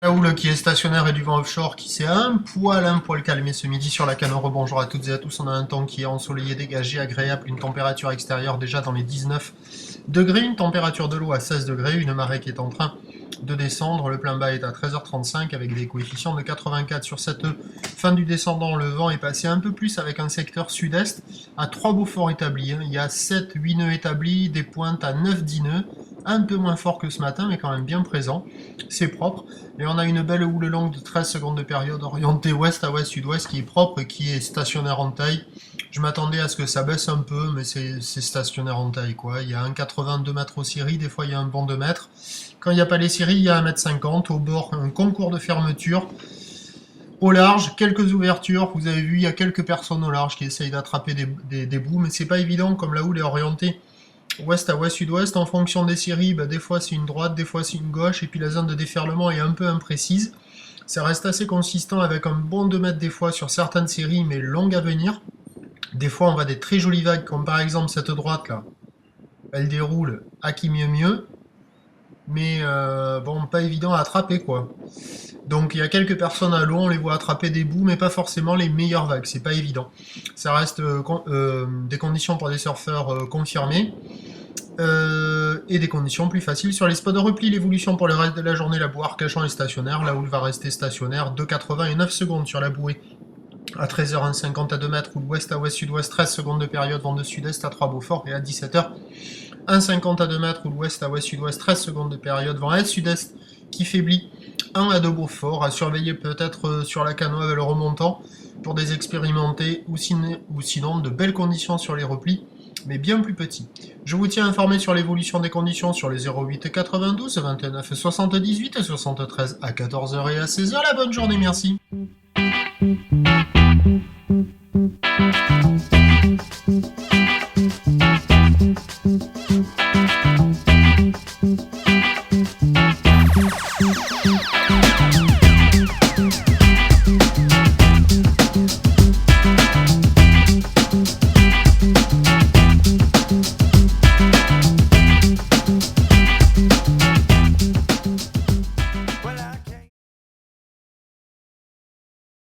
Raoul qui est stationnaire et du vent offshore qui s'est un poil calmé ce midi sur la Canore. Bonjour à toutes et à tous, on a un temps qui est ensoleillé, dégagé, agréable, une température extérieure déjà dans les 19 degrés, une température de l'eau à 16 degrés, une marée qui est en train de descendre, le plein bas est à 13h35 avec des coefficients de 84 sur cette fin du descendant. Le vent est passé un peu plus avec un secteur sud-est à 3 beaux forts établis, il y a 7-8 nœuds établis, des pointes à 9-10 nœuds, un peu moins fort que ce matin mais quand même bien présent, c'est propre. Et on a une belle houle longue de 13 secondes de période orientée ouest à ouest-sud-ouest qui est propre et qui est stationnaire en taille. Je m'attendais à ce que ça baisse un peu, mais c'est stationnaire en taille, quoi. Il y a 1,82 mètres aux scieries, des fois il y a un bon 2 mètres. Quand il n'y a pas les scieries, il y a 1,50 m. Au bord, un concours de fermeture. Au large, quelques ouvertures. Vous avez vu, il y a quelques personnes au large qui essayent d'attraper des bouts, mais c'est pas évident comme la houle est orientée ouest à ouest-sud-ouest, en fonction des scieries, des fois c'est une droite, des fois c'est une gauche, et puis la zone de déferlement est un peu imprécise. Ça reste assez consistant avec un bon 2 mètres des fois sur certaines scieries, mais longue à venir. Des fois on voit des très jolies vagues, comme par exemple cette droite là. Elle déroule à qui mieux, mais bon, pas évident à attraper quoi. Donc il y a quelques personnes à l'eau, on les voit attraper des bouts, mais pas forcément les meilleures vagues, c'est pas évident. Ça reste des conditions pour des surfeurs confirmés, et des conditions plus faciles sur les spots de repli. L'évolution pour le reste de la journée, la bouée Arcachon est stationnaire, la houle va rester stationnaire, 2,80 et 9 secondes sur la bouée. À 13h, 1,50 à 2 mètres, houle ouest à ouest-sud-ouest, 13 secondes de période, vent de sud-est à 3 Beaufort, et à 17h, 1,50 à 2 mètres, houle ouest à ouest-sud-ouest, 13 secondes de période, vent est-sud-est qui faiblit, 1 à 2 Beaufort, à surveiller peut-être sur la Canole avec le remontant pour des expérimentés ou sinon de belles conditions sur les replis, mais bien plus petits. Je vous tiens informé sur l'évolution des conditions sur les 08 92 29 78 et 73 à 14h et à 16h. La bonne journée, merci.